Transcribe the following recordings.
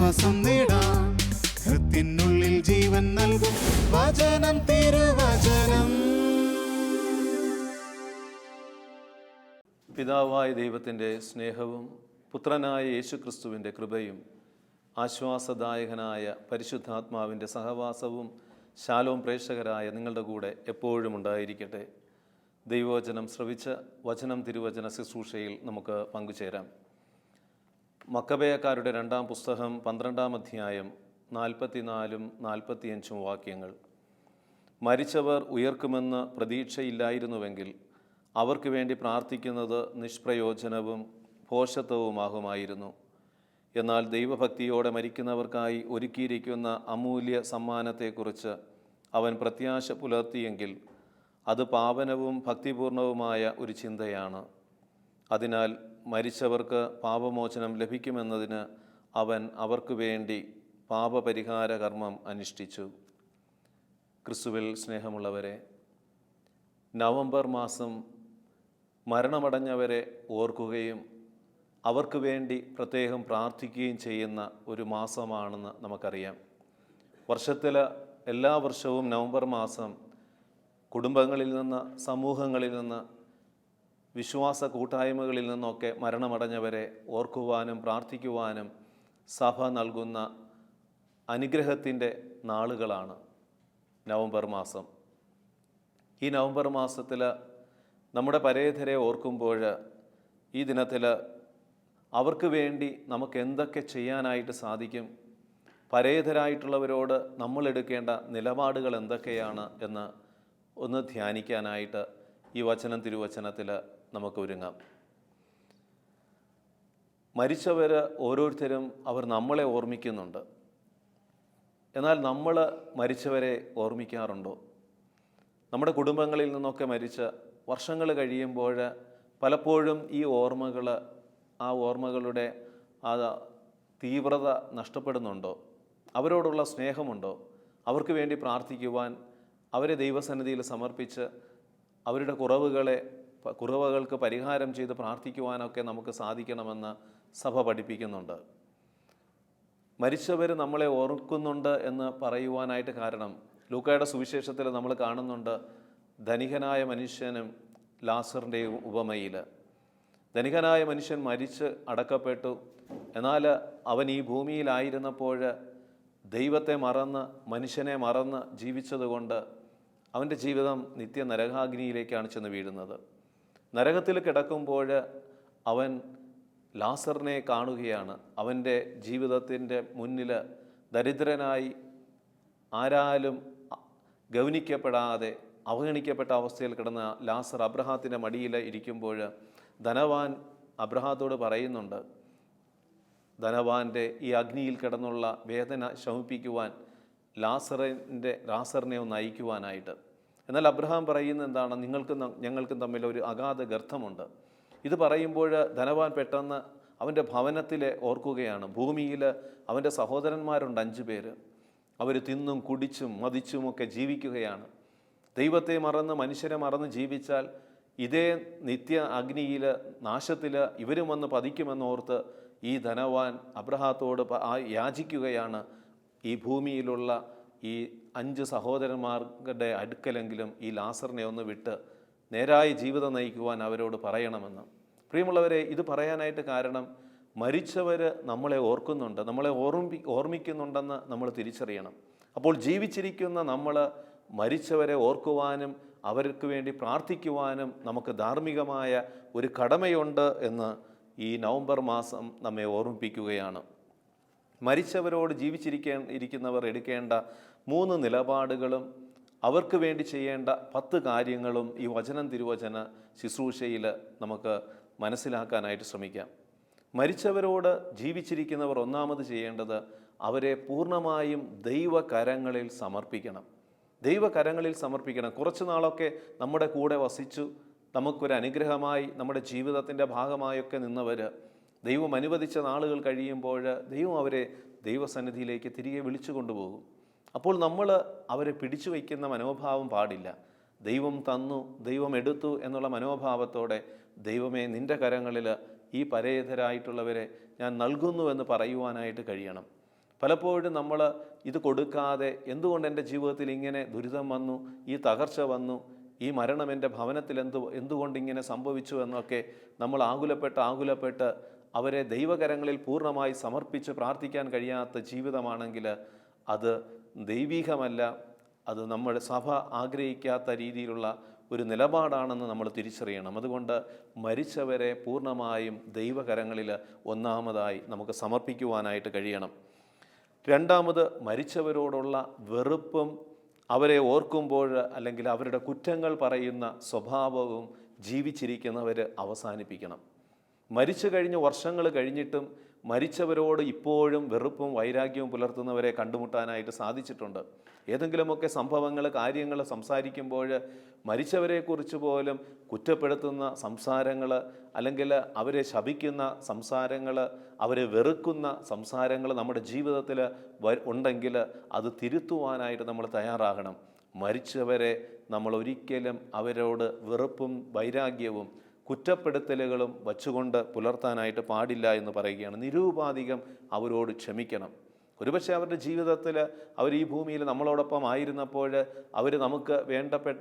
ആശ്വാസം നേടാം. ഹൃത്തിനുള്ളിൽ ജീവൻ നൽകും വചനം, തിരുവചനം. പിതാവായ ദൈവത്തിൻ്റെ സ്നേഹവും പുത്രനായ യേശുക്രിസ്തുവിൻ്റെ കൃപയും ആശ്വാസദായകനായ പരിശുദ്ധാത്മാവിൻ്റെ സഹവാസവും ശാലോം പ്രേക്ഷകരായ നിങ്ങളുടെ കൂടെ എപ്പോഴും ഉണ്ടായിരിക്കട്ടെ. ദൈവവചനം ശ്രവിച്ച് വചനം തിരുവചന ശുശ്രൂഷയിൽ നമുക്ക് പങ്കുചേരാം. മക്കബേയക്കാരുടെ 2-ാം പുസ്തകം 12-ാം അധ്യായം 44 45 വാക്യങ്ങൾ. മരിച്ചവർ ഉയർക്കുമെന്ന് പ്രതീക്ഷയില്ലായിരുന്നുവെങ്കിൽ അവർക്ക് വേണ്ടി പ്രാർത്ഥിക്കുന്നത് നിഷ്പ്രയോജനവും ഭോഷത്വവുമാകുമായിരുന്നു. എന്നാൽ ദൈവഭക്തിയോടെ മരിക്കുന്നവർക്കായി ഒരുക്കിയിരിക്കുന്ന അമൂല്യ സമ്മാനത്തെക്കുറിച്ച് അവൻ പ്രത്യാശ പുലർത്തിയെങ്കിൽ അത് പാവനവും ഭക്തിപൂർണവുമായ ഒരു ചിന്തയാണ്. അതിനാൽ മരിച്ചവർക്ക് പാപമോചനം ലഭിക്കുമെന്നതിന് അവൻ അവർക്ക് വേണ്ടി പാപപരിഹാര കർമ്മം അനുഷ്ഠിച്ചു. ക്രിസ്തുവിൽ സ്നേഹമുള്ളവരെ, നവംബർ മാസം മരണമടഞ്ഞവരെ ഓർക്കുകയും അവർക്ക് വേണ്ടി പ്രത്യേകം പ്രാർത്ഥിക്കുകയും ചെയ്യുന്ന ഒരു മാസമാണെന്ന് നമുക്കറിയാം. വർഷത്തിൽ എല്ലാ വർഷവും നവംബർ മാസം കുടുംബങ്ങളിൽ നിന്ന്, സമൂഹങ്ങളിൽ നിന്ന്, വിശ്വാസ കൂട്ടായ്മകളിൽ നിന്നൊക്കെ മരണമടഞ്ഞവരെ ഓർക്കുവാനും പ്രാർത്ഥിക്കുവാനും സഭ നൽകുന്ന അനുഗ്രഹത്തിൻ്റെ നാളുകളാണ് നവംബർ മാസം. ഈ നവംബർ മാസത്തിൽ നമ്മുടെ പരേതരെ ഓർക്കുമ്പോൾ ഈ ദിനത്തിൽ അവർക്ക് വേണ്ടി നമുക്ക് എന്തൊക്കെ ചെയ്യാനായിട്ട് സാധിക്കും, പരേതരായിട്ടുള്ളവരോട് നമ്മൾ എടുക്കേണ്ട നിലപാടുകൾ എന്തൊക്കെയാണ് എന്ന് ഒന്ന് ധ്യാനിക്കാനായിട്ട് ഈ വചനം തിരുവചനത്തിൽ നമുക്ക് ഒരുങ്ങാം. മരിച്ചവർ ഓരോരുത്തരും അവർ നമ്മളെ ഓർമ്മിക്കുന്നുണ്ട്. എന്നാൽ നമ്മൾ മരിച്ചവരെ ഓർമ്മിക്കാറുണ്ടോ? നമ്മുടെ കുടുംബങ്ങളിൽ നിന്നൊക്കെ മരിച്ച വർഷങ്ങൾ കഴിയുമ്പോൾ പലപ്പോഴും ഈ ഓർമ്മകൾ, ആ ഓർമ്മകളുടെ ആ തീവ്രത നഷ്ടപ്പെടുന്നുണ്ടോ? അവരോടുള്ള സ്നേഹമുണ്ടോ? അവർക്ക് വേണ്ടി പ്രാർത്ഥിക്കുവാൻ, അവരെ ദൈവസന്നിധിയിൽ സമർപ്പിച്ച് അവരുടെ കുറവുകൾക്ക് പരിഹാരം ചെയ്ത് പ്രാർത്ഥിക്കുവാനൊക്കെ നമുക്ക് സാധിക്കണമെന്ന് സഭ പഠിപ്പിക്കുന്നുണ്ട്. മരിച്ചവർ നമ്മളെ ഓർക്കുന്നുണ്ട് എന്ന് പറയുവാനായിട്ട് കാരണം, ലൂക്കായുടെ സുവിശേഷത്തിൽ നമ്മൾ കാണുന്നുണ്ട് ധനികനായ മനുഷ്യനും ലാസറിൻ്റെയും ഉപമയിൽ. ധനികനായ മനുഷ്യൻ മരിച്ച് അടക്കപ്പെട്ടു. എന്നാൽ അവൻ ഈ ഭൂമിയിലായിരുന്നപ്പോൾ ദൈവത്തെ മറന്ന്, മനുഷ്യനെ മറന്ന് ജീവിച്ചതുകൊണ്ട് അവൻ്റെ ജീവിതം നിത്യ നരകാഗ്നിയിലേക്കാണ് ചെന്ന് വീഴുന്നത്. നരകത്തിൽ കിടക്കുമ്പോൾ അവൻ ലാസറിനെ കാണുകയാണ്. അവൻ്റെ ജീവിതത്തിൻ്റെ മുന്നിൽ ദരിദ്രനായി, ആരാലും ഗൗനിക്കപ്പെടാതെ അവഗണിക്കപ്പെട്ട അവസ്ഥയിൽ കിടന്ന ലാസർ അബ്രഹാത്തിൻ്റെ മടിയിൽ ഇരിക്കുമ്പോൾ ധനവാൻ അബ്രഹാത്തോട് പറയുന്നുണ്ട്, ധനവാൻ്റെ ഈ അഗ്നിയിൽ കിടന്നുള്ള വേദന ശമിപ്പിക്കുവാൻ ലാസറിനെ ഒന്ന് അയക്കുവാനായിട്ട്. എന്നാൽ അബ്രഹാം പറയുന്നത് എന്താണ്? ഞങ്ങൾക്കും തമ്മിൽ ഒരു അഗാധ ഗർത്തമുണ്ട്. ഇത് പറയുമ്പോൾ ധനവാൻ പെട്ടെന്ന് അവൻ്റെ ഭവനത്തിലെ ഓർക്കുകയാണ്. ഭൂമിയിൽ അവൻ്റെ സഹോദരന്മാരുണ്ട് 5 പേര്. അവർ തിന്നും കുടിച്ചും മതിച്ചുമൊക്കെ ജീവിക്കുകയാണ്. ദൈവത്തെ മറന്ന്, മനുഷ്യരെ മറന്ന് ജീവിച്ചാൽ ഇതേ നിത്യ അഗ്നിയിൽ, നാശത്തിൽ ഇവരും വന്ന് പതിക്കുമെന്നോർത്ത് ഈ ധനവാൻ അബ്രഹാത്തോട് യാചിക്കുകയാണ്, ഈ ഭൂമിയിലുള്ള ഈ 5 സഹോദരന്മാരുടെ അടുക്കലെങ്കിലും ഈ ലാസറിനെ ഒന്ന് വിട്ട് നേരായ ജീവിതം നയിക്കുവാൻ അവരോട് പറയണമെന്ന്. പ്രിയമുള്ളവരെ, ഇത് പറയാനായിട്ട് കാരണം മരിച്ചവർ നമ്മളെ ഓർക്കുന്നുണ്ട്, നമ്മളെ ഓർമ്മിക്കുന്നുണ്ടെന്ന് നമ്മൾ തിരിച്ചറിയണം. അപ്പോൾ ജീവിച്ചിരിക്കുന്ന നമ്മൾ മരിച്ചവരെ ഓർക്കുവാനും അവർക്ക് വേണ്ടി പ്രാർത്ഥിക്കുവാനും നമുക്ക് ധാർമ്മികമായ ഒരു കടമയുണ്ട് എന്ന് ഈ നവംബർ മാസം നമ്മെ ഓർമ്മിപ്പിക്കുകയാണ്. മരിച്ചവരോട് ഇരിക്കുന്നവർ എടുക്കേണ്ട 3 നിലപാടുകളും അവർക്ക് വേണ്ടി ചെയ്യേണ്ട 10 കാര്യങ്ങളും ഈ വചനം തിരുവചന ശുശ്രൂഷയിൽ നമുക്ക് മനസ്സിലാക്കാനായിട്ട് ശ്രമിക്കാം. മരിച്ചവരോട് ജീവിച്ചിരിക്കുന്നവർ ഒന്നാമത് ചെയ്യേണ്ടത് അവരെ പൂർണ്ണമായും ദൈവകരങ്ങളിൽ സമർപ്പിക്കണം. ദൈവകരങ്ങളിൽ സമർപ്പിക്കണം. കുറച്ച് നാളൊക്കെ നമ്മുടെ കൂടെ വസിച്ചു, നമുക്കൊരു അനുഗ്രഹമായി നമ്മുടെ ജീവിതത്തിൻ്റെ ഭാഗമായൊക്കെ നിന്നവർ ദൈവം അനുവദിച്ച നാളുകൾ കഴിയുമ്പോൾ ദൈവം അവരെ ദൈവസന്നിധിയിലേക്ക് തിരികെ വിളിച്ചു കൊണ്ടുപോകും. അപ്പോൾ നമ്മൾ അവരെ പിടിച്ചു വയ്ക്കുന്ന മനോഭാവം പാടില്ല. ദൈവം തന്നു, ദൈവം എടുത്തു എന്നുള്ള മനോഭാവത്തോടെ ദൈവമേ നിൻ്റെ കരങ്ങളിൽ ഈ പരേതരായിട്ടുള്ളവരെ ഞാൻ നൽകുന്നു എന്ന് പറയുവാനായിട്ട് കഴിയണം. പലപ്പോഴും നമ്മൾ ഇത് കൊടുക്കാതെ എന്തുകൊണ്ട് എൻ്റെ ജീവിതത്തിൽ ഇങ്ങനെ ദുരിതം വന്നു, ഈ തകർച്ച വന്നു, ഈ മരണം എൻ്റെ ഭവനത്തിൽ എന്തുകൊണ്ട് ഇങ്ങനെ സംഭവിച്ചു എന്നൊക്കെ നമ്മൾ ആകുലപ്പെട്ട് അവരെ ദൈവകരങ്ങളിൽ പൂർണ്ണമായി സമർപ്പിച്ച് പ്രാർത്ഥിക്കാൻ കഴിയാത്ത ജീവിതമാണെങ്കിൽ അത് ദൈവീകമല്ല, അത് നമ്മുടെ സഭ ആഗ്രഹിക്കാത്ത രീതിയിലുള്ള ഒരു നിലപാടാണെന്ന് നമ്മൾ തിരിച്ചറിയണം. അതുകൊണ്ട് മരിച്ചവരെ പൂർണ്ണമായും ദൈവകരങ്ങളിൽ ഒന്നാമതായി നമുക്ക് സമർപ്പിക്കുവാനായിട്ട് കഴിയണം. രണ്ടാമത്, മരിച്ചവരോടുള്ള വെറുപ്പും അവരെ ഓർക്കുമ്പോൾ അല്ലെങ്കിൽ അവരുടെ കുറ്റങ്ങൾ പറയുന്ന സ്വഭാവവും ജീവിച്ചിരിക്കുന്നവർ അവസാനിപ്പിക്കണം. മരിച്ചു കഴിഞ്ഞ് വർഷങ്ങൾ കഴിഞ്ഞിട്ടും മരിച്ചവരോട് ഇപ്പോഴും വെറുപ്പും വൈരാഗ്യവും പുലർത്തുന്നവരെ കണ്ടുമുട്ടാനായിട്ട് സാധിച്ചിട്ടുണ്ട്. ഏതെങ്കിലുമൊക്കെ സംഭവങ്ങൾ, കാര്യങ്ങൾ സംസാരിക്കുമ്പോൾ മരിച്ചവരെക്കുറിച്ച് പോലും കുറ്റപ്പെടുത്തുന്ന സംസാരങ്ങൾ, അല്ലെങ്കിൽ അവരെ ശപിക്കുന്ന സംസാരങ്ങൾ, അവരെ വെറുക്കുന്ന സംസാരങ്ങൾ നമ്മുടെ ജീവിതത്തിൽ ഉണ്ടെങ്കിൽ അത് തിരുത്തുവാനായിട്ട് നമ്മൾ തയ്യാറാകണം. മരിച്ചവരെ നമ്മൾ ഒരിക്കലും അവരോട് വെറുപ്പും വൈരാഗ്യവും കുറ്റപ്പെടുത്തലുകളും വച്ചുകൊണ്ട് പുലർത്താനായിട്ട് പാടില്ല എന്ന് പറയുകയാണ്. നിരുപാധികം അവരോട് ക്ഷമിക്കണം. ഒരുപക്ഷെ അവരുടെ ജീവിതത്തിൽ അവർ ഈ ഭൂമിയിൽ നമ്മളോടൊപ്പം ആയിരുന്നപ്പോൾ അവർ നമുക്ക് വേണ്ടപ്പെട്ട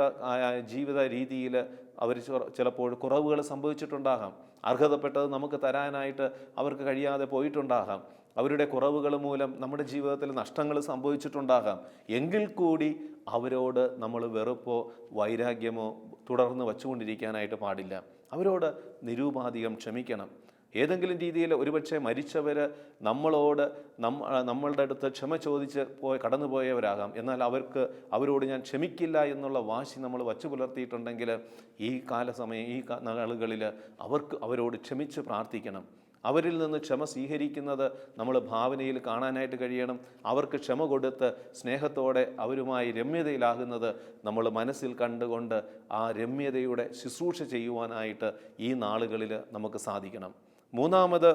ജീവിത രീതിയിൽ അവർ ചിലപ്പോൾ കുറവുകൾ സംഭവിച്ചിട്ടുണ്ടാകാം. അർഹതപ്പെട്ടത് നമുക്ക് തരാനായിട്ട് അവർക്ക് കഴിയാതെ പോയിട്ടുണ്ടാകാം. അവരുടെ കുറവുകൾ മൂലം നമ്മുടെ ജീവിതത്തിൽ നഷ്ടങ്ങൾ സംഭവിച്ചിട്ടുണ്ടാകാം. എങ്കിൽ കൂടി അവരോട് നമ്മൾ വെറുപ്പോ വൈരാഗ്യമോ തുടർന്ന് വച്ചുകൊണ്ടിരിക്കാനായിട്ട് പാടില്ല. അവരോട് നിരുപാധികം ക്ഷമിക്കണം. ഏതെങ്കിലും രീതിയിൽ ഒരുപക്ഷെ മരിച്ചവർ നമ്മളോട് നമ്മളുടെ അടുത്ത് ക്ഷമ ചോദിച്ച് കടന്നുപോയവരാകാം. എന്നാൽ അവരോട് ഞാൻ ക്ഷമിക്കില്ല എന്നുള്ള വാശി നമ്മൾ വച്ചു പുലർത്തിയിട്ടുണ്ടെങ്കിൽ ഈ നാളുകളിൽ അവരോട് ക്ഷമിച്ച് പ്രാർത്ഥിക്കണം. അവരിൽ നിന്ന് ക്ഷമ സ്വീകരിക്കുന്നത് നമ്മൾ ഭാവനയിൽ കാണാനായിട്ട് കഴിയണം. അവർക്ക് ക്ഷമ കൊടുത്ത് സ്നേഹത്തോടെ അവരുമായി രമ്യതയിലാകുന്നത് നമ്മൾ മനസ്സിൽ കണ്ടുകൊണ്ട് ആ രമ്യതയുടെ ശുശ്രൂഷ ചെയ്യുവാനായിട്ട് ഈ നാളുകളിൽ നമുക്ക് സാധിക്കണം. മൂന്നാമത്,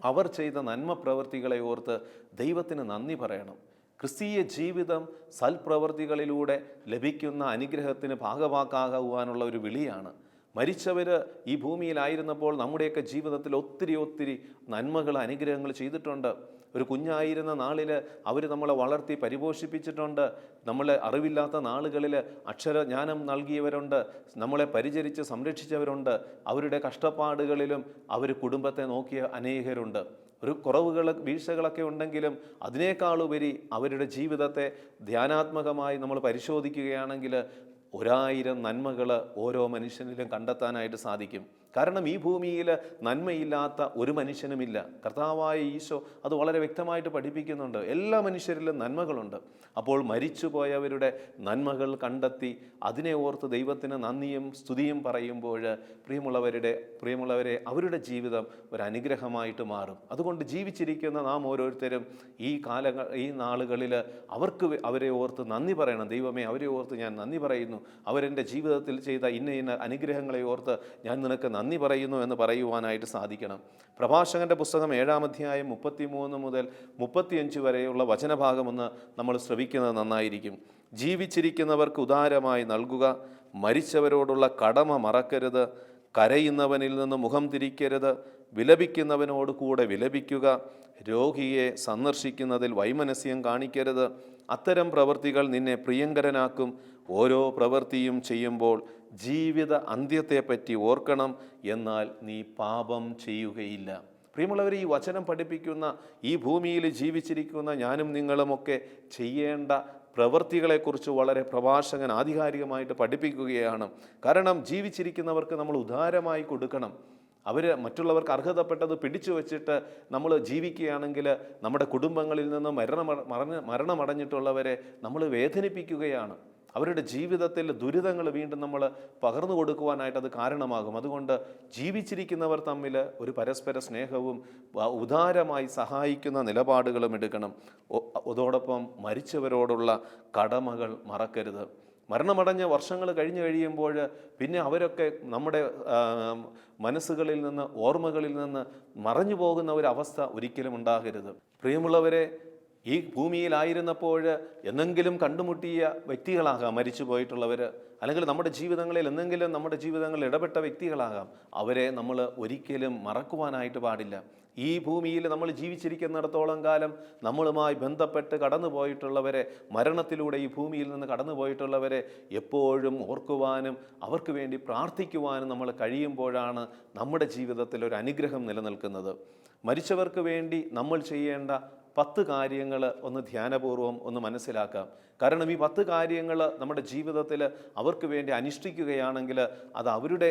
അവർ ചെയ്ത നന്മ പ്രവൃത്തികളെ ഓർത്ത് ദൈവത്തിന് നന്ദി പറയണം. ക്രിസ്തീയ ജീവിതം സൽപ്രവൃത്തികളിലൂടെ ലഭിക്കുന്ന അനുഗ്രഹത്തിന് ഭാഗവാക്കാകുവാനുള്ള ഒരു വിളിയാണ്. മരിച്ചവർ ഈ ഭൂമിയിലായിരുന്നപ്പോൾ നമ്മുടെയൊക്കെ ജീവിതത്തിൽ ഒത്തിരി നന്മകൾ, അനുഗ്രഹങ്ങൾ ചെയ്തിട്ടുണ്ട്. ഒരു കുഞ്ഞായിരുന്ന നാളിൽ അവർ നമ്മളെ വളർത്തി പരിപോഷിപ്പിച്ചിട്ടുണ്ട്. നമ്മളെ അറിവില്ലാത്ത നാളുകളിൽ അക്ഷരജ്ഞാനം നൽകിയവരുണ്ട്. നമ്മളെ പരിചരിച്ച് സംരക്ഷിച്ചവരുണ്ട്. അവരുടെ കഷ്ടപ്പാടുകളിലും അവർ കുടുംബത്തെ നോക്കിയ അനേകരുണ്ട്. ഒരു വീഴ്ചകളൊക്കെ ഉണ്ടെങ്കിലും അതിനേക്കാളുപരി അവരുടെ ജീവിതത്തെ ധ്യാനാത്മകമായി നമ്മൾ പരിശോധിക്കുകയാണെങ്കിൽ 1000 നന്മകൾ ഓരോ മനുഷ്യനിലും കണ്ടെത്താനായിട്ട് സാധിക്കും. കാരണം ഈ ഭൂമിയിൽ നന്മയില്ലാത്ത ഒരു മനുഷ്യനുമില്ല. കർത്താവായ ഈശോ അത് വളരെ വ്യക്തമായിട്ട് പഠിപ്പിക്കുന്നുണ്ട്. എല്ലാ മനുഷ്യരിലും നന്മകളുണ്ട്. അപ്പോൾ മരിച്ചുപോയവരുടെ നന്മകൾ കണ്ടെത്തി അതിനെ ഓർത്ത് ദൈവത്തിന് നന്ദിയും സ്തുതിയും പറയുമ്പോൾ പ്രിയമുള്ളവരെ അവരുടെ ജീവിതം ഒരു അനുഗ്രഹമായിട്ട് മാറും. അതുകൊണ്ട് ജീവിച്ചിരിക്കുന്ന നാം ഓരോരുത്തരും ഈ നാളുകളിൽ അവരെ ഓർത്ത് നന്ദി പറയണം. ദൈവമേ, അവരെ ഓർത്ത് ഞാൻ നന്ദി പറയുന്നു. അവരെൻ്റെ ജീവിതത്തിൽ ചെയ്ത ഇന്ന അനുഗ്രഹങ്ങളെ ഓർത്ത് ഞാൻ നിനക്ക് നന്ദി പറയുന്നു എന്ന് പറയുവാനായിട്ട് സാധിക്കണം. പ്രഭാഷകന്റെ പുസ്തകം 7-ാം അധ്യായം 33 മുതൽ 35 വരെയുള്ള വചനഭാഗമൊന്ന് നമ്മൾ ശ്രവിക്കുന്നത് നന്നായിരിക്കും. ജീവിച്ചിരിക്കുന്നവർക്ക് ഉദാരമായി നൽകുക, മരിച്ചവരോടുള്ള കടമ മറക്കരുത്, കരയുന്നവനിൽ നിന്ന് മുഖം തിരിക്കരുത്, വിലപിക്കുന്നവനോട് കൂടെ വിലപിക്കുക, രോഗിയെ സന്ദർശിക്കുന്നതിൽ വൈമനസ്യം കാണിക്കരുത്. അത്തരം പ്രവൃത്തികൾ നിന്നെ പ്രിയങ്കരനാക്കും. ഓരോ പ്രവൃത്തിയും ചെയ്യുമ്പോൾ ജീവിത അന്ത്യത്തെപ്പറ്റി ഓർക്കണം, എന്നാൽ നീ പാപം ചെയ്യുകയില്ല. പ്രിയമുള്ളവർ, ഈ വചനം പഠിപ്പിക്കുന്ന ഈ ഭൂമിയിൽ ജീവിച്ചിരിക്കുന്ന ഞാനും നിങ്ങളുമൊക്കെ ചെയ്യേണ്ട പ്രവൃത്തികളെക്കുറിച്ച് വളരെ പ്രഭാഷകൻ ആധികാരികമായിട്ട് പഠിപ്പിക്കുകയാണ്. കാരണം ജീവിച്ചിരിക്കുന്നവർക്ക് നമ്മൾ ഉദാരമായി കൊടുക്കണം. മറ്റുള്ളവർക്ക് അർഹതപ്പെട്ടത് പിടിച്ചു വച്ചിട്ട് നമ്മൾ ജീവിക്കുകയാണെങ്കിൽ നമ്മുടെ കുടുംബങ്ങളിൽ നിന്ന് മരണമടഞ്ഞിട്ടുള്ളവരെ നമ്മൾ വേദനിപ്പിക്കുകയാണ്. അവരുടെ ജീവിതത്തിൽ ദുരിതങ്ങൾ വീണ്ടും നമ്മൾ പകർന്നു കൊടുക്കുവാനായിട്ട് അത് കാരണമാകും. അതുകൊണ്ട് ജീവിച്ചിരിക്കുന്നവർ തമ്മിൽ ഒരു പരസ്പര സ്നേഹവും ഉദാരമായി സഹായിക്കുന്ന നിലപാടുകളും എടുക്കണം. അതോടൊപ്പം മരിച്ചവരോടുള്ള കടമകൾ മറക്കരുത്. മരണമടഞ്ഞ വർഷങ്ങൾ കഴിയുമ്പോൾ പിന്നെ അവരൊക്കെ നമ്മുടെ മനസ്സുകളിൽ നിന്ന്, ഓർമ്മകളിൽ നിന്ന് മറഞ്ഞു പോകുന്ന ഒരവസ്ഥ ഒരിക്കലും ഉണ്ടാകരുത്. പ്രിയമുള്ളവരെ, ഈ ഭൂമിയിലായിരുന്നപ്പോൾ എന്നെങ്കിലും കണ്ടുമുട്ടിയ വ്യക്തികളാകാം മരിച്ചു പോയിട്ടുള്ളവർ, അല്ലെങ്കിൽ നമ്മുടെ ജീവിതങ്ങളിൽ എന്തെങ്കിലും നമ്മുടെ ജീവിതങ്ങളിൽ ഇടപെട്ട വ്യക്തികളാകാം. അവരെ നമ്മൾ ഒരിക്കലും മറക്കുവാനായിട്ട് പാടില്ല. ഈ ഭൂമിയിൽ നമ്മൾ ജീവിച്ചിരിക്കുന്നിടത്തോളം കാലം നമ്മളുമായി ബന്ധപ്പെട്ട് കടന്നു പോയിട്ടുള്ളവരെ, മരണത്തിലൂടെ ഈ ഭൂമിയിൽ നിന്ന് കടന്നു പോയിട്ടുള്ളവരെ എപ്പോഴും ഓർക്കുവാനും അവർക്ക് വേണ്ടി പ്രാർത്ഥിക്കുവാനും നമ്മൾ കഴിയുമ്പോഴാണ് നമ്മുടെ ജീവിതത്തിൽ ഒരു അനുഗ്രഹം നിലനിൽക്കുന്നത്. മരിച്ചവർക്ക് വേണ്ടി നമ്മൾ ചെയ്യേണ്ട 10 കാര്യങ്ങൾ ഒന്ന് ധ്യാനപൂർവ്വം ഒന്ന് മനസ്സിലാക്കാം. കാരണം ഈ 10 കാര്യങ്ങൾ നമ്മുടെ ജീവിതത്തിൽ അവർക്ക് വേണ്ടി അനുഷ്ഠിക്കുകയാണെങ്കിൽ അത് അവരുടെ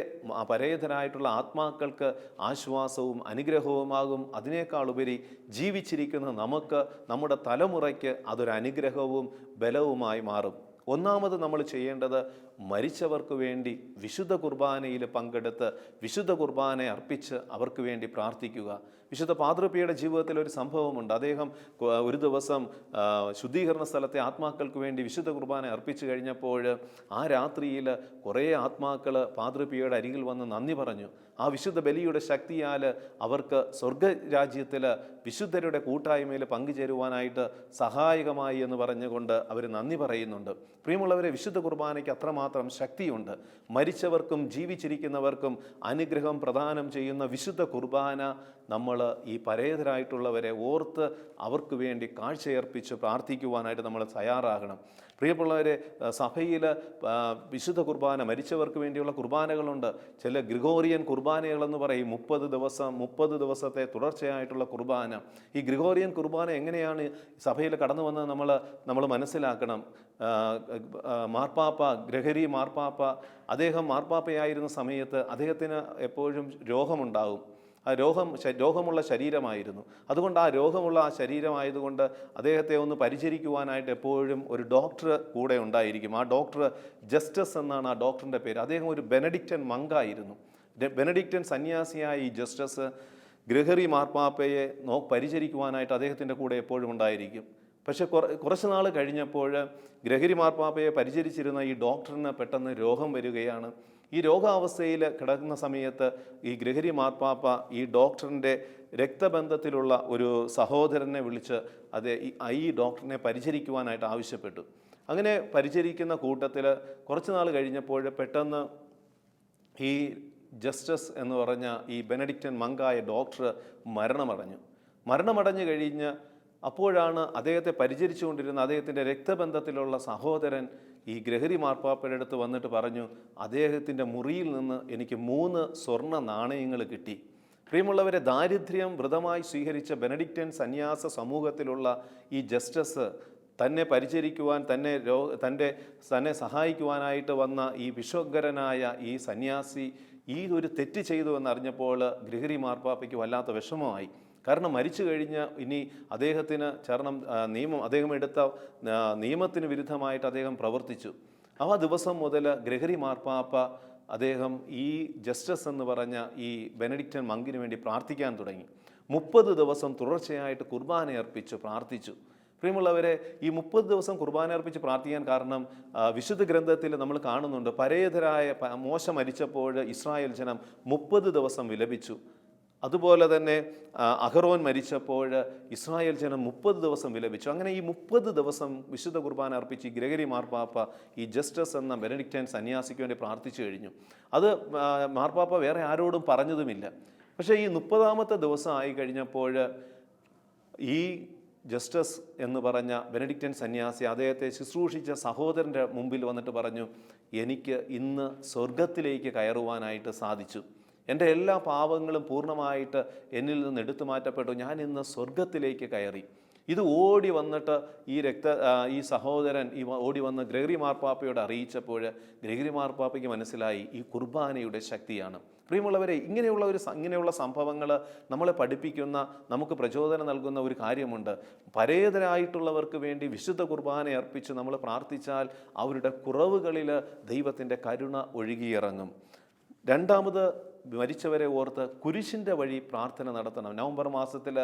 പരേതരായിട്ടുള്ള ആത്മാക്കൾക്ക് ആശ്വാസവും അനുഗ്രഹവുമാകും. അതിനേക്കാളുപരി ജീവിച്ചിരിക്കുന്ന നമുക്ക്, നമ്മുടെ തലമുറയ്ക്ക് അതൊരു അനുഗ്രഹവും ബലവുമായി മാറും. ഒന്നാമത് നമ്മൾ ചെയ്യേണ്ടത് മരിച്ചവർക്ക് വേണ്ടി വിശുദ്ധ കുർബാനയിൽ പങ്കെടുത്ത് വിശുദ്ധ കുർബാന അർപ്പിച്ച് അവർക്ക് വേണ്ടി പ്രാർത്ഥിക്കുക. വിശുദ്ധ പാദ്രിപ്പിയുടെ ജീവിതത്തിൽ ഒരു സംഭവമുണ്ട്. അദ്ദേഹം ഒരു ദിവസം ശുദ്ധീകരണ സ്ഥലത്തെ ആത്മാക്കൾക്ക് വേണ്ടി വിശുദ്ധ കുർബാന അർപ്പിച്ചു കഴിഞ്ഞപ്പോൾ ആ രാത്രിയിൽ കുറേ ആത്മാക്കൾ പാദ്രിപ്പിയുടെ അരികിൽ വന്ന് നന്ദി പറഞ്ഞു. ആ വിശുദ്ധ ബലിയുടെ ശക്തിയാൽ അവർക്ക് സ്വർഗരാജ്യത്തിൽ വിശുദ്ധരുടെ കൂട്ടായ്മയിൽ പങ്കുചേരുവാനായിട്ട് സഹായകമായി എന്ന് പറഞ്ഞുകൊണ്ട് അവർ നന്ദി പറയുന്നുണ്ട്. പ്രിയമുള്ളവരെ, വിശുദ്ധ കുർബാനയ്ക്ക് അത്രമാത്രം ശക്തിയുണ്ട്. മരിച്ചവർക്കും ജീവിച്ചിരിക്കുന്നവർക്കും അനുഗ്രഹം പ്രദാനം ചെയ്യുന്ന വിശുദ്ധ കുർബാന നമ്മൾ ഈ പരേതരായിട്ടുള്ളവരെ ഓർത്ത് അവർക്ക് വേണ്ടി കാഴ്ചയർപ്പിച്ച് പ്രാർത്ഥിക്കുവാനായിട്ട് നമ്മൾ തയ്യാറാകണം. പ്രിയമുള്ളവരെ, സഭയിൽ വിശുദ്ധ കുർബാന, മരിച്ചവർക്ക് വേണ്ടിയുള്ള കുർബാനകളുണ്ട്. ചില ഗ്രിഗോറിയൻ കുർബാനകളെന്ന് പറയും. 30 ദിവസത്തെ തുടർച്ചയായിട്ടുള്ള കുർബാന. ഈ ഗ്രിഗോറിയൻ കുർബാന എങ്ങനെയാണ് സഭയിൽ കടന്നു വന്നത് നമ്മൾ മനസ്സിലാക്കണം. മാർപ്പാപ്പ, ഗ്രഹരി മാർപ്പാപ്പ, അദ്ദേഹം മാർപ്പാപ്പയായിരുന്ന സമയത്ത് അദ്ദേഹത്തിന് എപ്പോഴും രോഗമുണ്ടാകും. ആ രോഗമുള്ള ശരീരമായിരുന്നു. അതുകൊണ്ട് ആ രോഗമുള്ള ആ ശരീരമായതുകൊണ്ട് അദ്ദേഹത്തെ ഒന്ന് പരിചരിക്കുവാനായിട്ട് എപ്പോഴും ഒരു ഡോക്ടർ കൂടെ ഉണ്ടായിരിക്കും. ആ ഡോക്ടർ ജസ്റ്റസ് എന്നാണ് ആ ഡോക്ടറിൻ്റെ പേര്. അദ്ദേഹം ഒരു ബെനഡിക്റ്റൻ മങ്കായിരുന്നു. ബെനഡിക്റ്റൻ സന്യാസിയായ ഈ ജസ്റ്റസ് ഗ്രഹറി മാർപ്പാപ്പയെ പരിചരിക്കുവാനായിട്ട് അദ്ദേഹത്തിൻ്റെ കൂടെ എപ്പോഴും ഉണ്ടായിരിക്കും. പക്ഷെ കുറച്ച് നാൾ കഴിഞ്ഞപ്പോൾ ഗ്രഹരി മാർപ്പാപ്പയെ പരിചരിച്ചിരുന്ന ഈ ഡോക്ടറിന് പെട്ടെന്ന് രോഗം വരികയാണ്. ഈ രോഗാവസ്ഥയിൽ കിടക്കുന്ന സമയത്ത് ഈ ഗ്രഹരി മാർപ്പാപ്പ ഈ ഡോക്ടറിൻ്റെ രക്തബന്ധത്തിലുള്ള ഒരു സഹോദരനെ വിളിച്ച് ഈ ഡോക്ടറിനെ പരിചരിക്കുവാനായിട്ട് ആവശ്യപ്പെട്ടു. അങ്ങനെ പരിചരിക്കുന്ന കൂട്ടത്തിൽ കുറച്ച് നാൾ കഴിഞ്ഞപ്പോൾ പെട്ടെന്ന് ഈ ജസ്റ്റസ് എന്ന് പറഞ്ഞ ഈ ബെനഡിക്റ്റൻ മങ്കായ ഡോക്ടർ മരണമടഞ്ഞു കഴിഞ്ഞ് അപ്പോഴാണ് അദ്ദേഹത്തെ പരിചരിച്ചുകൊണ്ടിരുന്ന അദ്ദേഹത്തിൻ്റെ രക്തബന്ധത്തിലുള്ള സഹോദരൻ ഈ ഗ്രഹരി മാർപ്പാപ്പയുടെ അടുത്ത് വന്നിട്ട് പറഞ്ഞു, അദ്ദേഹത്തിൻ്റെ മുറിയിൽ നിന്ന് എനിക്ക് 3 സ്വർണ്ണ നാണയങ്ങൾ കിട്ടി. പ്രിയമുള്ളവരെ, ദാരിദ്ര്യം വ്രതമായി സ്വീകരിച്ച ബെനഡിക്റ്റൻ സന്യാസ സമൂഹത്തിലുള്ള ഈ ജസ്റ്റസ് തന്നെ പരിചരിക്കുവാൻ, തന്നെ സഹായിക്കുവാനായിട്ട് വന്ന ഈ വിശ്വങ്കരനായ ഈ സന്യാസി ഈ ഒരു തെറ്റ് ചെയ്തു എന്നറിഞ്ഞപ്പോൾ ഗ്രഹരി മാർപ്പാപ്പയ്ക്ക് വല്ലാത്ത വിഷമമായി. കാരണം മരിച്ചു കഴിഞ്ഞ് ഇനി അദ്ദേഹത്തിന് അദ്ദേഹം എടുത്ത നിയമത്തിന് വിരുദ്ധമായിട്ട് അദ്ദേഹം പ്രവർത്തിച്ചു. ആ ദിവസം മുതൽ ഗ്രഹരി മാർപ്പാപ്പ അദ്ദേഹം ഈ ജസ്റ്റസ് എന്ന് പറഞ്ഞ ഈ ബെനഡിക്റ്റൻ മങ്കിന് വേണ്ടി പ്രാർത്ഥിക്കാൻ തുടങ്ങി. 30 ദിവസം തുടർച്ചയായിട്ട് കുർബാന അർപ്പിച്ച് പ്രാർത്ഥിച്ചു. പ്രിയമുള്ളവരെ, ഈ 30 ദിവസം കുർബാന അർപ്പിച്ച് പ്രാർത്ഥിക്കാൻ കാരണം വിശുദ്ധ ഗ്രന്ഥത്തിൽ നമ്മൾ കാണുന്നുണ്ട്. പരേതരായ മോശ മരിച്ചപ്പോൾ ഇസ്രായേൽ ജനം 30 ദിവസം വിലപിച്ചു. അതുപോലെ തന്നെ അഹറോൻ മരിച്ചപ്പോൾ ഇസ്രായേൽ ജനം 30 ദിവസം വിലപിച്ചു. അങ്ങനെ ഈ 30 ദിവസം വിശുദ്ധ കുർബാന അർപ്പിച്ച് ഗ്രഹരി മാർപ്പാപ്പ ഈ ജസ്റ്റസ് എന്ന ബെനഡിക്റ്റൻ സന്യാസിക്ക് വേണ്ടി പ്രാർത്ഥിച്ചു കഴിഞ്ഞു. അത് മാർപ്പാപ്പ വേറെ ആരോടും പറഞ്ഞതുമില്ല. പക്ഷേ ഈ 30ാമത്തെ ദിവസം ആയി കഴിഞ്ഞപ്പോൾ ഈ ജസ്റ്റസ് എന്ന് പറഞ്ഞ ബെനഡിക്റ്റൻ സന്യാസി അദ്ദേഹത്തെ ശുശ്രൂഷിച്ച സഹോദരൻ്റെ മുമ്പിൽ വന്നിട്ട് പറഞ്ഞു, എനിക്ക് ഇന്ന് സ്വർഗത്തിലേക്ക് കയറുവാനായിട്ട് സാധിച്ചു. എൻ്റെ എല്ലാ പാപങ്ങളും പൂർണ്ണമായിട്ട് എന്നിൽ നിന്ന് എടുത്തു മാറ്റപ്പെട്ടു. ഞാൻ ഇന്ന് സ്വർഗത്തിലേക്ക് കയറി. ഇത് ഓടി വന്നിട്ട് ഈ സഹോദരൻ ഓടി വന്ന് ഗ്രഹരി മാർപ്പാപ്പയോട് അറിയിച്ചപ്പോൾ ഗ്രഹരി മാർപ്പാപ്പയ്ക്ക് മനസ്സിലായി ഈ കുർബാനയുടെ ശക്തിയാണ്. പ്രിയമുള്ളവരെ, ഇങ്ങനെയുള്ള സംഭവങ്ങൾ നമ്മളെ പഠിപ്പിക്കുന്ന, നമുക്ക് പ്രചോദനം നൽകുന്ന ഒരു കാര്യമുണ്ട്. പരേതരായിട്ടുള്ളവർക്ക് വേണ്ടി വിശുദ്ധ കുർബാന അർപ്പിച്ച് നമ്മൾ പ്രാർത്ഥിച്ചാൽ അവരുടെ കുറവുകളിൽ ദൈവത്തിൻ്റെ കരുണ ഒഴുകിയിറങ്ങും. രണ്ടാമത് മരിച്ചവരെ ഓർത്ത് കുരിശിൻ്റെ വഴി പ്രാർത്ഥന നടത്തണം. നവംബർ മാസത്തിൽ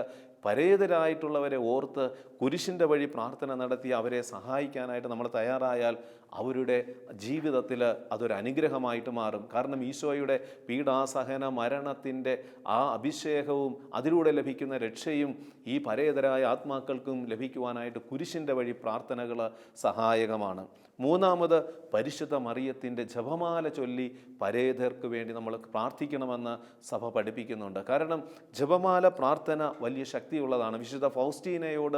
പരേതരായിട്ടുള്ളവരെ ഓർത്ത് കുരിശിൻ്റെ വഴി പ്രാർത്ഥന നടത്തി അവരെ സഹായിക്കാനായിട്ട് നമ്മൾ തയ്യാറായാൽ അവരുടെ ജീവിതത്തിൽ അതൊരു അനുഗ്രഹമായിട്ട് മാറും. കാരണം ഈശോയുടെ പീഡാസഹന മരണത്തിൻ്റെ ആ അഭിഷേകവും അതിലൂടെ ലഭിക്കുന്ന രക്ഷയും ഈ പരേതരായ ആത്മാക്കൾക്കും ലഭിക്കുവാനായിട്ട് കുരിശിൻ്റെ വഴി പ്രാർത്ഥനകൾ സഹായകമാണ്. മൂന്നാമത്, പരിശുദ്ധ മറിയത്തിൻ്റെ ജപമാല ചൊല്ലി പരേതർക്ക് വേണ്ടി നമ്മൾ പ്രാർത്ഥിക്കണമെന്ന് സഭ പഠിപ്പിക്കുന്നുണ്ട്. കാരണം ജപമാല പ്രാർത്ഥന വലിയ ശക്തിയുള്ളതാണ്. വിശുദ്ധ ഫൗസ്റ്റീനയോട്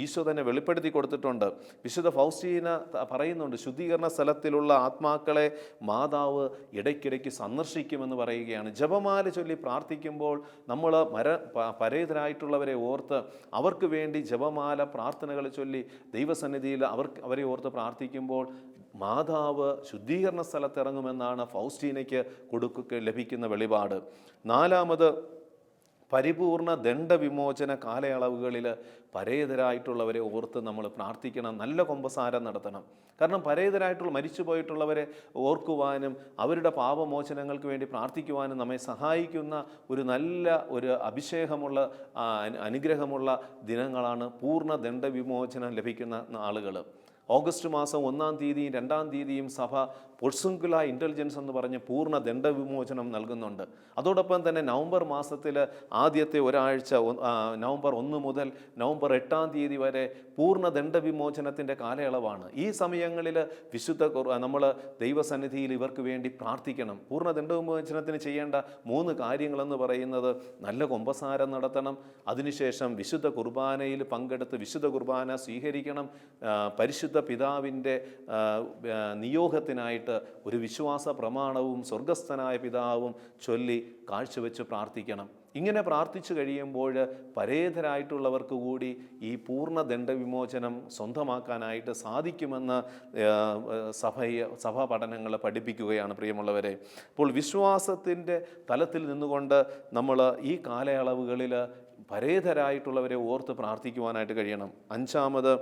ഈശോ തന്നെ വെളിപ്പെടുത്തി കൊടുത്തിട്ടുണ്ട്. വിശുദ്ധ ഫൗസ്റ്റീന പറയുന്നുണ്ട്, ശുദ്ധീകരണ സ്ഥലത്തിലുള്ള ആത്മാക്കളെ മാതാവ് ഇടയ്ക്കിടയ്ക്ക് സന്ദർശിക്കുമെന്ന് പറയുകയാണ്. ജപമാല ചൊല്ലി പ്രാർത്ഥിക്കുമ്പോൾ നമ്മൾ പരേതരായിട്ടുള്ളവരെ ഓർത്ത് അവർക്ക് വേണ്ടി ജപമാല പ്രാർത്ഥനകൾ ചൊല്ലി ദൈവസന്നിധിയിൽ അവരെ ഓർത്ത് പ്രാർത്ഥിക്കുമ്പോൾ മാതാവ് ശുദ്ധീകരണ സ്ഥലത്തിറങ്ങുമെന്നാണ് ഫൗസ്റ്റീനയ്ക്ക് ലഭിക്കുന്ന വെളിപാട്. നാലാമത്, പരിപൂർണ ദണ്ഡവിമോചന കാലയളവുകളിൽ പരേതരായിട്ടുള്ളവരെ ഓർത്ത് നമ്മൾ പ്രാർത്ഥിക്കണം, നല്ല കുമ്പസാരം നടത്തണം. കാരണം പരേതരായിട്ടുള്ള മരിച്ചുപോയിട്ടുള്ളവരെ ഓർക്കുവാനും അവരുടെ പാപമോചനങ്ങൾക്ക് വേണ്ടി പ്രാർത്ഥിക്കുവാനും നമ്മെ സഹായിക്കുന്ന ഒരു നല്ല അഭിഷേകമുള്ള അനുഗ്രഹമുള്ള ദിനങ്ങളാണ് പൂർണ്ണ ദണ്ഡവിമോചനം ലഭിക്കുന്ന ആളുകൾ. ഓഗസ്റ്റ് മാസം 1-ാം തീയതിയും 2-ാം തീയതിയും സഭ പൊർസുങ്കുല ഇൻ്റലിജൻസ് എന്ന് പറഞ്ഞ് പൂർണ്ണ ദണ്ഡവിമോചനം നൽകുന്നുണ്ട്. അതോടൊപ്പം തന്നെ നവംബർ മാസത്തിൽ ആദ്യത്തെ ഒരാഴ്ച, നവംബർ 1 മുതൽ നവംബർ 8-ാം തീയതി വരെ പൂർണ്ണ ദണ്ഡവിമോചനത്തിൻ്റെ കാലയളവാണ്. ഈ സമയങ്ങളിൽ നമ്മൾ ദൈവസന്നിധിയിൽ ഇവർക്ക് വേണ്ടി പ്രാർത്ഥിക്കണം. പൂർണ്ണ ദണ്ഡവിമോചനത്തിന് ചെയ്യേണ്ട 3 കാര്യങ്ങളെന്ന് പറയുന്നത്, നല്ല കുമ്പസാരം നടത്തണം, അതിനുശേഷം വിശുദ്ധ കുർബാനയിൽ പങ്കെടുത്ത് വിശുദ്ധ കുർബാന സ്വീകരിക്കണം, പരിശുദ്ധ പിതാവിൻ്റെ നിയോഗത്തിനായിട്ട് ഒരു വിശ്വാസ പ്രമാണവും സ്വർഗസ്ഥനായ പിതാവും ചൊല്ലി കാഴ്ചവെച്ച് പ്രാർത്ഥിക്കണം. ഇങ്ങനെ പ്രാർത്ഥിച്ചു കഴിയുമ്പോൾ പരേതരായിട്ടുള്ളവർക്ക് കൂടി ഈ പൂർണ്ണ ദണ്ഡവിമോചനം സ്വന്തമാക്കാനായിട്ട് സാധിക്കുമെന്ന് സഭാ പഠനങ്ങൾ പഠിപ്പിക്കുകയാണ് പ്രിയമുള്ളവരെ. അപ്പോൾ വിശ്വാസത്തിൻ്റെ തലത്തിൽ നിന്നുകൊണ്ട് നമ്മൾ ഈ കാലയളവുകളിൽ പരേതരായിട്ടുള്ളവരെ ഓർത്ത് പ്രാർത്ഥിക്കുവാനായിട്ട് കഴിയണം. 5ാമത്,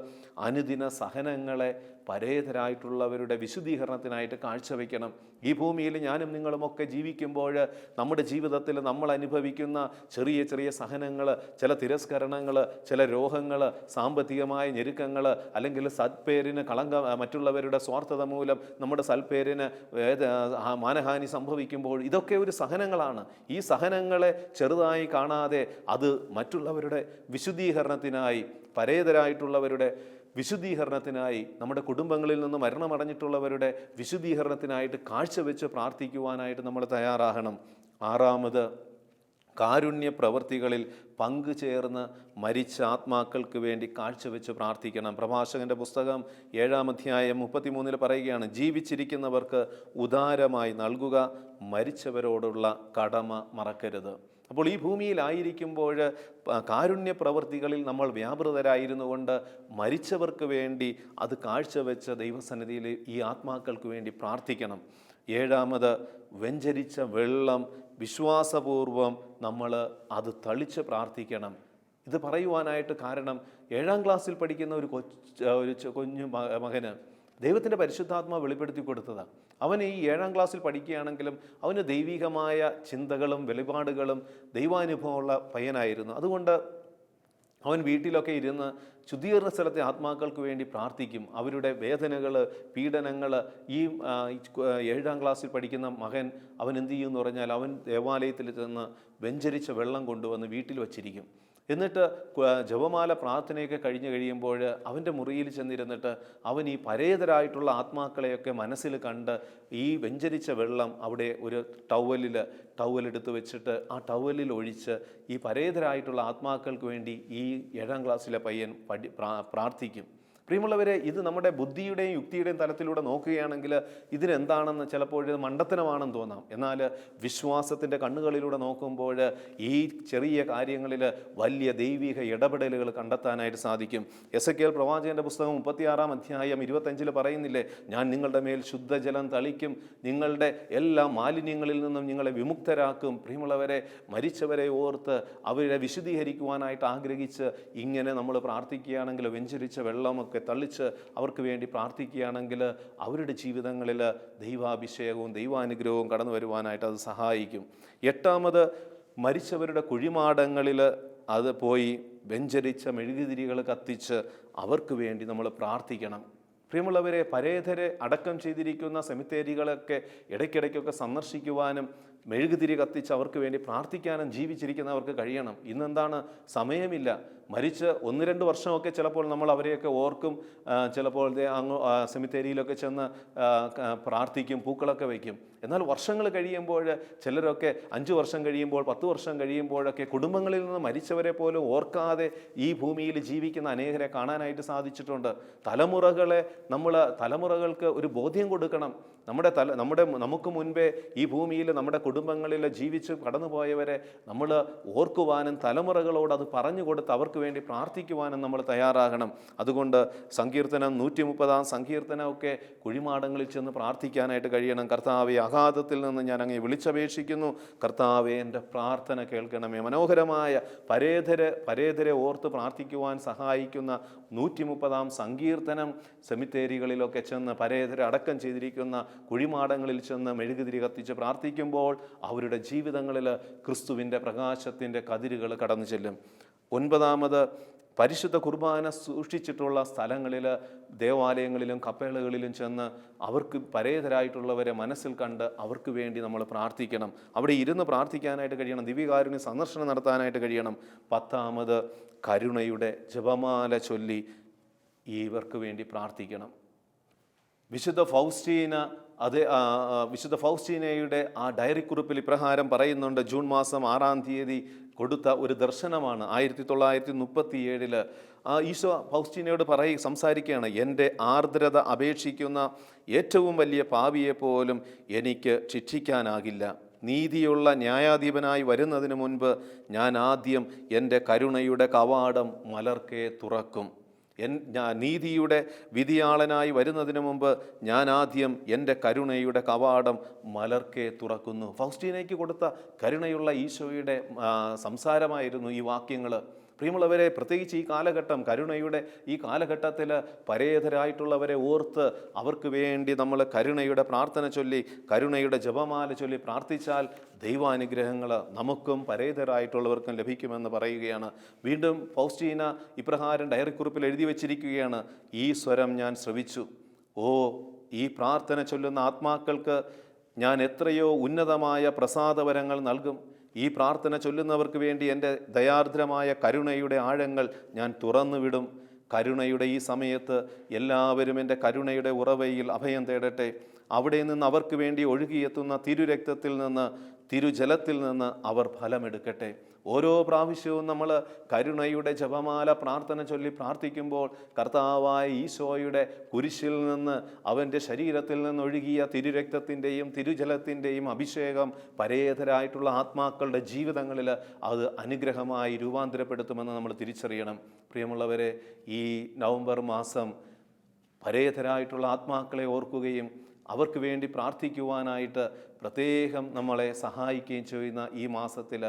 അനുദിന സഹനങ്ങളെ പരേതരായിട്ടുള്ളവരുടെ വിശുദ്ധീകരണത്തിനായിട്ട് കാഴ്ചവെക്കണം. ഈ ഭൂമിയിൽ ഞാനും നിങ്ങളുമൊക്കെ ജീവിക്കുമ്പോൾ നമ്മുടെ ജീവിതത്തിൽ നമ്മൾ അനുഭവിക്കുന്ന ചെറിയ ചെറിയ സഹനങ്ങൾ, ചില തിരസ്കരണങ്ങൾ, ചില രോഗങ്ങൾ, സാമ്പത്തികമായ ഞെരുക്കങ്ങൾ, അല്ലെങ്കിൽ സൽപ്പേരിന് മറ്റുള്ളവരുടെ സ്വാർത്ഥത മൂലം നമ്മുടെ സൽപ്പേരിന് മാനഹാനി സംഭവിക്കുമ്പോൾ ഇതൊക്കെ ഒരു സഹനങ്ങളാണ്. ഈ സഹനങ്ങളെ ചെറുതായി കാണാതെ അത് മറ്റുള്ളവരുടെ വിശുദ്ധീകരണത്തിനായി, പരേതരായിട്ടുള്ളവരുടെ വിശുദ്ധീകരണത്തിനായി, നമ്മുടെ കുടുംബങ്ങളിൽ നിന്ന് മരണമടഞ്ഞിട്ടുള്ളവരുടെ വിശുദ്ധീകരണത്തിനായിട്ട് കാഴ്ചവെച്ച് പ്രാർത്ഥിക്കുവാനായിട്ട് നമ്മൾ തയ്യാറാകണം. 6ാമത്, കാരുണ്യ പ്രവൃത്തികളിൽ പങ്കുചേർന്ന് മരിച്ച ആത്മാക്കൾക്ക് വേണ്ടി കാഴ്ചവെച്ച് പ്രാർത്ഥിക്കണം. പ്രഭാഷകന്റെ പുസ്തകം 7-ാം അധ്യായം 33 പറയുകയാണ്, ജീവിച്ചിരിക്കുന്നവർക്ക് ഉദാരമായി നൽകുക, മരിച്ചവരോടുള്ള കടമ മറക്കരുത്. അപ്പോൾ ഈ ഭൂമിയിലായിരിക്കുമ്പോൾ കാരുണ്യ പ്രവൃത്തികളിൽ നമ്മൾ വ്യാപൃതരായിരുന്നു കൊണ്ട് മരിച്ചവർക്ക് വേണ്ടി അത് കാഴ്ചവെച്ച് ദൈവസന്നിധിയിൽ ഈ ആത്മാക്കൾക്ക് വേണ്ടി പ്രാർത്ഥിക്കണം. 7ാമത്, വെഞ്ചരിച്ച വെള്ളം വിശ്വാസപൂർവം നമ്മൾ അത് തളിച്ച് പ്രാർത്ഥിക്കണം. ഇത് പറയുവാനായിട്ട് കാരണം, 7ാം ക്ലാസ്സിൽ പഠിക്കുന്ന ഒരു കുഞ്ഞു മകന് ദൈവത്തിൻ്റെ പരിശുദ്ധാത്മാവ് വെളിപ്പെടുത്തി കൊടുത്തതാണ്. അവൻ ഈ 7ാം ക്ലാസ്സിൽ പഠിക്കുകയാണെങ്കിലും അവന് ദൈവികമായ ചിന്തകളും വെളിപാടുകളും ദൈവാനുഭവമുള്ള പയ്യനായിരുന്നു. അതുകൊണ്ട് അവൻ വീട്ടിലൊക്കെ ഇരുന്ന് ശുദ്ധീകരണ സ്ഥലത്തെ ആത്മാക്കൾക്ക് വേണ്ടി പ്രാർത്ഥിക്കും. അവരുടെ വേദനകൾ, പീഡനങ്ങൾ. ഈ 7ാം ക്ലാസ്സിൽ പഠിക്കുന്ന മകൻ അവൻ എന്ത് ചെയ്യുമെന്ന് പറഞ്ഞാൽ, അവൻ ദേവാലയത്തിൽ ചെന്ന് വെഞ്ചരിച്ച വെള്ളം കൊണ്ടുവന്ന് വീട്ടിൽ വച്ചിരിക്കും. എന്നിട്ട് ജപമാല പ്രാർത്ഥനയൊക്കെ കഴിഞ്ഞ് കഴിയുമ്പോൾ അവൻ്റെ മുറിയിൽ ചെന്നിരുന്നിട്ട് അവൻ ഈ പരേതരായിട്ടുള്ള ആത്മാക്കളെയൊക്കെ മനസ്സിൽ കണ്ട് ഈ വെഞ്ചരിച്ച വെള്ളം അവിടെ ഒരു ടവലെടുത്ത് വെച്ചിട്ട് ആ ടവലിൽ ഒഴിച്ച് ഈ പരേതരായിട്ടുള്ള ആത്മാക്കൾക്ക് വേണ്ടി ഈ 7ാം ക്ലാസ്സിലെ പയ്യൻ പ്രാർത്ഥിക്കും. പ്രിയമുള്ളവരെ, ഇത് നമ്മുടെ ബുദ്ധിയുടെയും യുക്തിയുടെയും തലത്തിലൂടെ നോക്കുകയാണെങ്കിൽ ഇതിനെന്താണെന്ന് ചിലപ്പോൾ മണ്ടത്തരമാണെന്ന് തോന്നാം. എന്നാൽ വിശ്വാസത്തിൻ്റെ കണ്ണുകളിലൂടെ നോക്കുമ്പോൾ ഈ ചെറിയ കാര്യങ്ങളിൽ വലിയ ദൈവിക ഇടപെടലുകൾ കണ്ടെത്താനായിട്ട് സാധിക്കും. എസെക്കിയേൽ പ്രവാചകന്റെ പുസ്തകം 36-ാം അധ്യായം 25 പറയുന്നില്ലേ, ഞാൻ നിങ്ങളുടെ മേൽ ശുദ്ധജലം തളിക്കും, നിങ്ങളുടെ എല്ലാ മാലിന്യങ്ങളിൽ നിന്നും നിങ്ങളെ വിമുക്തരാക്കും. പ്രിയമുള്ളവരെ, മരിച്ചവരെ ഓർത്ത് അവരെ വിശുദ്ധീകരിക്കുവാനായിട്ട് ആഗ്രഹിച്ച് ഇങ്ങനെ നമ്മൾ പ്രാർത്ഥിക്കുകയാണെങ്കിൽ വെഞ്ചരിച്ച വെള്ളമൊക്കെ ഒക്കെ തള്ളിച്ച് അവർക്ക് വേണ്ടി പ്രാർത്ഥിക്കുകയാണെങ്കിൽ അവരുടെ ജീവിതങ്ങളിൽ ദൈവാഭിഷേകവും ദൈവാനുഗ്രഹവും കടന്നു വരുവാനായിട്ട് അത് സഹായിക്കും. 8ാമത്, മരിച്ചവരുടെ കുഴിമാടങ്ങളിൽ അത് പോയി വെഞ്ചരിച്ച മെഴുകുതിരികൾ കത്തിച്ച് അവർക്ക് വേണ്ടി നമ്മൾ പ്രാർത്ഥിക്കണം. പ്രിയമുള്ളവരെ, പരേതരെ അടക്കം ചെയ്തിരിക്കുന്ന സെമിത്തേരികളൊക്കെ ഇടയ്ക്കിടയ്ക്കൊക്കെ സന്ദർശിക്കുവാനും മെഴുകുതിരി കത്തിച്ച് അവർക്ക് വേണ്ടി പ്രാർത്ഥിക്കാനും ജീവിച്ചിരിക്കുന്നവർക്ക് കഴിയണം. ഇന്നെന്താണ്, സമയമില്ല. മരിച്ച് 1-2 വർഷമൊക്കെ ചിലപ്പോൾ നമ്മൾ അവരെയൊക്കെ ഓർക്കും, ചിലപ്പോൾ അങ്ങ് സെമിത്തേരിയിലൊക്കെ ചെന്ന് പ്രാർത്ഥിക്കും, പൂക്കളൊക്കെ വയ്ക്കും. എന്നാൽ വർഷങ്ങൾ കഴിയുമ്പോൾ, ചിലരൊക്കെ 5 വർഷം കഴിയുമ്പോൾ, 10 വർഷം കഴിയുമ്പോഴൊക്കെ കുടുംബങ്ങളിൽ നിന്ന് മരിച്ചവരെ പോലും ഓർക്കാതെ ഈ ഭൂമിയിൽ ജീവിക്കുന്ന അനേകരെ കാണാനായിട്ട് സാധിച്ചിട്ടുണ്ട്. തലമുറകൾക്ക് ഒരു ബോധ്യം കൊടുക്കണം. നമുക്ക് മുൻപേ ഈ ഭൂമിയിൽ നമ്മുടെ കുടുംബങ്ങളിൽ ജീവിച്ച് കടന്നുപോയവരെ നമ്മൾ ഓർക്കുവാനും തലമുറകളോട് അത് പറഞ്ഞു കൊടുത്ത് അവർക്ക് വേണ്ടി പ്രാർത്ഥിക്കുവാനും നമ്മൾ തയ്യാറാകണം. അതുകൊണ്ട് സങ്കീർത്തനം 130 സങ്കീർത്തനമൊക്കെ കുഴിമാടങ്ങളിൽ ചെന്ന് പ്രാർത്ഥിക്കാനായിട്ട് കഴിയണം. കർത്താവെ, അഗാധത്തിൽ നിന്ന് ഞാൻ അങ്ങേ വിളിച്ചപേക്ഷിക്കുന്നു, കർത്താവെ എൻ്റെ പ്രാർത്ഥന കേൾക്കണമേ. മനോഹരമായ പരേതരെ ഓർത്ത് പ്രാർത്ഥിക്കുവാൻ സഹായിക്കുന്ന 130 സങ്കീർത്തനം സെമിത്തേരികളിലൊക്കെ ചെന്ന് പരേതരെ അടക്കം ചെയ്തിരിക്കുന്ന കുഴിമാടങ്ങളിൽ ചെന്ന് മെഴുകുതിരി കത്തിച്ച് പ്രാർത്ഥിക്കുമ്പോൾ അവരുടെ ജീവിതങ്ങളിൽ ക്രിസ്തുവിൻ്റെ പ്രകാശത്തിൻ്റെ കതിരുകൾ കടന്നു ചെല്ലും. 9ാമത്, പരിശുദ്ധ കുർബാന സൂക്ഷിച്ചിട്ടുള്ള സ്ഥലങ്ങളിൽ, ദേവാലയങ്ങളിലും കപ്പേളകളിലും ചെന്ന് അവർക്ക് പരേതരായിട്ടുള്ളവരെ മനസ്സിൽ കണ്ട് അവർക്ക് വേണ്ടി നമ്മൾ പ്രാർത്ഥിക്കണം. അവിടെ ഇരുന്ന് പ്രാർത്ഥിക്കാനായിട്ട് കഴിയണം. ദിവ്യകാരുണ്യ സന്ദർശനം നടത്താനായിട്ട് കഴിയണം. 10ാമത്, കരുണയുടെ ജപമാല ചൊല്ലി ഇവർക്ക് വേണ്ടി പ്രാർത്ഥിക്കണം. വിശുദ്ധ ഫൗസ്റ്റീനയുടെ ആ ഡയറി കുറിപ്പിൽ ഇപ്രകാരം പറയുന്നുണ്ട്. ജൂൺ മാസം 6-ാം തീയതി കൊടുത്ത ഒരു ദർശനമാണ്. 1937 ഈശോ ഫൗസ്റ്റീനയോട് സംസാരിക്കുകയാണ്. എൻ്റെ ആർദ്രത അപേക്ഷിക്കുന്ന ഏറ്റവും വലിയ പാപിയെപ്പോലും എനിക്ക് ശിക്ഷിക്കാനാകില്ല. നീതിയുള്ള ന്യായാധിപനായി വരുന്നതിന് മുൻപ് ഞാൻ ആദ്യം എൻ്റെ കരുണയുടെ കവാടം മലർക്കെ തുറക്കും. നീതിയുടെ വിധിയാളനായി വരുന്നതിന് മുമ്പ് ഞാൻ ആദ്യം എൻ്റെ കരുണയുടെ കവാടം മലർക്കെ തുറക്കുന്നു. ഫൗസ്റ്റീനയ്ക്ക് കൊടുത്ത കരുണയുള്ള ഈശോയുടെ സംസാരമായിരുന്നു ഈ വാക്യങ്ങൾ. പ്രിയമുള്ളവരെ, പ്രത്യേകിച്ച് ഈ കാലഘട്ടം, കരുണയുടെ ഈ കാലഘട്ടത്തിൽ പരേതരായിട്ടുള്ളവരെ ഓർത്ത് അവർക്ക് വേണ്ടി നമ്മൾ കരുണയുടെ പ്രാർത്ഥന ചൊല്ലി, കരുണയുടെ ജപമാല ചൊല്ലി പ്രാർത്ഥിച്ചാൽ ദൈവാനുഗ്രഹങ്ങൾ നമുക്കും പരേതരായിട്ടുള്ളവർക്കും ലഭിക്കുമെന്ന് പറയുകയാണ്. വീണ്ടും ഫൗസ്റ്റീന ഇപ്രകാരം ഡയറിക്കുറിപ്പിൽ എഴുതി വച്ചിരിക്കുകയാണ്. ഈ സ്വരം ഞാൻ ശ്രവിച്ചു. ഈ പ്രാർത്ഥന ചൊല്ലുന്ന ആത്മാക്കൾക്ക് ഞാൻ എത്രയോ ഉന്നതമായ പ്രസാദവരങ്ങൾ നൽകും. ഈ പ്രാർത്ഥന ചൊല്ലുന്നവർക്ക് വേണ്ടി എൻ്റെ ദയാർദ്രമായ കരുണയുടെ ആഴങ്ങൾ ഞാൻ തുറന്നുവിടും. കരുണയുടെ ഈ സമയത്ത് എല്ലാവരും എൻ്റെ കരുണയുടെ ഉറവയിൽ അഭയം തേടട്ടെ. അവിടെ നിന്ന് അവർക്ക് വേണ്ടി ഒഴുകിയെത്തുന്ന തിരുരക്തത്തിൽ നിന്ന്, തിരുജലത്തിൽ നിന്ന് അവർ ഫലമെടുക്കട്ടെ. ഓരോ പ്രാവശ്യവും നമ്മൾ കരുണയുടെ ജപമാല പ്രാർത്ഥന ചൊല്ലി പ്രാർത്ഥിക്കുമ്പോൾ കർത്താവായ ഈശോയുടെ കുരിശിൽ നിന്ന്, അവൻ്റെ ശരീരത്തിൽ നിന്ന് ഒഴുകിയ തിരുരക്തത്തിൻ്റെയും തിരുജലത്തിൻ്റെയും അഭിഷേകം പരേതരായിട്ടുള്ള ആത്മാക്കളുടെ ജീവിതങ്ങളിൽ അത് അനുഗ്രഹമായി രൂപാന്തരപ്പെടുത്തുമെന്ന് നമ്മൾ തിരിച്ചറിയണം. പ്രിയമുള്ളവരെ, ഈ നവംബർ മാസം പരേതരായിട്ടുള്ള ആത്മാക്കളെ ഓർക്കുകയും അവർക്ക് വേണ്ടി പ്രാർത്ഥിക്കുവാനായിട്ട് പ്രത്യേകം നമ്മളെ സഹായിക്കുകയും ചെയ്യുന്ന ഈ മാസത്തിൽ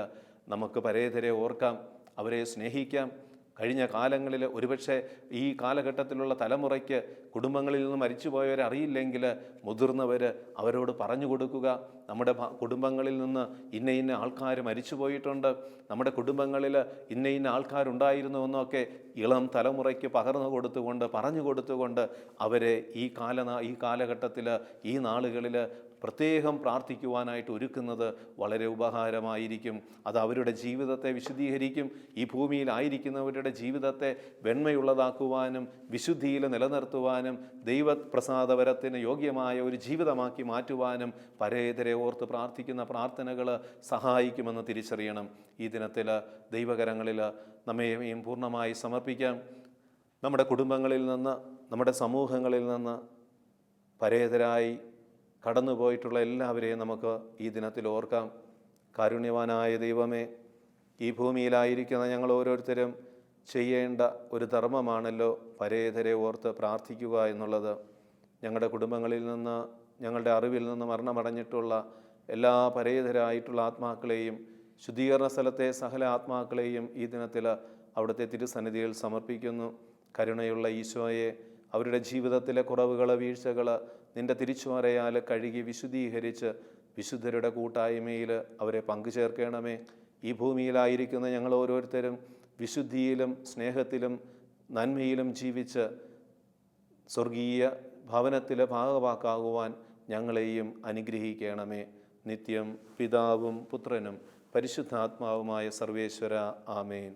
നമുക്ക് പരേതരെ ഓർക്കാം, അവരെ സ്നേഹിക്കാം. കഴിഞ്ഞ കാലങ്ങളിൽ ഒരുപക്ഷെ ഈ കാലഘട്ടത്തിലുള്ള തലമുറയ്ക്ക് കുടുംബങ്ങളിൽ നിന്ന് മരിച്ചുപോയവരെ അറിയില്ലെങ്കിൽ മുതിർന്നവർ അവരോട് പറഞ്ഞു കൊടുക്കുക. നമ്മുടെ കുടുംബങ്ങളിൽ നിന്ന് ഇന്ന ആൾക്കാർ മരിച്ചു പോയിട്ടുണ്ട്, നമ്മുടെ കുടുംബങ്ങളിൽ ഇന്ന ആൾക്കാരുണ്ടായിരുന്നു എന്നൊക്കെ ഇളം തലമുറയ്ക്ക് പറഞ്ഞു കൊടുത്തുകൊണ്ട് അവരെ ഈ കാലഘട്ടത്തിൽ, ഈ നാളുകളിൽ പ്രത്യേകം പ്രാർത്ഥിക്കുവാനായിട്ട് ഒരുക്കുന്നത് വളരെ ഉപകാരമായിരിക്കും. അത് അവരുടെ ജീവിതത്തെ വിശുദ്ധീകരിക്കും. ഈ ഭൂമിയിലായിരിക്കുന്നവരുടെ ജീവിതത്തെ വെണ്മയുള്ളതാക്കുവാനും വിശുദ്ധിയിൽ നിലനിർത്തുവാനും ദൈവപ്രസാദവരത്തിന് യോഗ്യമായ ഒരു ജീവിതമാക്കി മാറ്റുവാനും പരേതരെ ഓർത്ത് പ്രാർത്ഥിക്കുന്ന പ്രാർത്ഥനകൾ സഹായിക്കുമെന്ന് തിരിച്ചറിയണം. ഈ ദിനത്തിൽ ദൈവകരങ്ങളിൽ നമ്മെയും പൂർണ്ണമായി സമർപ്പിക്കാം. നമ്മുടെ കുടുംബങ്ങളിൽ നിന്ന്, നമ്മുടെ സമൂഹങ്ങളിൽ നിന്ന് പരേതരായി കടന്നുപോയിട്ടുള്ള എല്ലാവരെയും നമുക്ക് ഈ ദിനത്തിൽ ഓർക്കാം. കാരുണ്യവാനായ ദൈവമേ, ഈ ഭൂമിയിലായിരിക്കുന്ന ഞങ്ങൾ ഓരോരുത്തരും ചെയ്യേണ്ട ഒരു ധർമ്മമാണല്ലോ പരേതരെ ഓർത്ത് പ്രാർത്ഥിക്കുക എന്നുള്ളത്. ഞങ്ങളുടെ കുടുംബങ്ങളിൽ നിന്ന്, ഞങ്ങളുടെ അറിവിൽ നിന്ന് മരണമടഞ്ഞിട്ടുള്ള എല്ലാ പരേതരായിട്ടുള്ള ആത്മാക്കളെയും, ശുദ്ധീകരണ സ്ഥലത്തെ സകല ആത്മാക്കളെയും ഈ ദിനത്തിൽ അവിടുത്തെ തിരുസന്നിധിയിൽ സമർപ്പിക്കുന്നു. കരുണയുള്ള ഈശോയെ, അവരുടെ ജീവിതത്തിലെ കുറവുകൾ, വീഴ്ചകൾ നിൻ്റെ തിരിച്ചുവരയാൽ കഴുകി വിശുദ്ധീകരിച്ച് വിശുദ്ധരുടെ കൂട്ടായ്മയിൽ അവരെ പങ്കുചേർക്കണമേ. ഈ ഭൂമിയിലായിരിക്കുന്ന ഞങ്ങൾ ഓരോരുത്തരും വിശുദ്ധിയിലും സ്നേഹത്തിലും നന്മയിലും ജീവിച്ച് സ്വർഗീയ ഭവനത്തിലെ ഭാഗവാക്കാകുവാൻ ഞങ്ങളെയും അനുഗ്രഹിക്കണമേ. നിത്യം പിതാവും പുത്രനും പരിശുദ്ധാത്മാവുമായ സർവേശ്വര, ആമേൻ.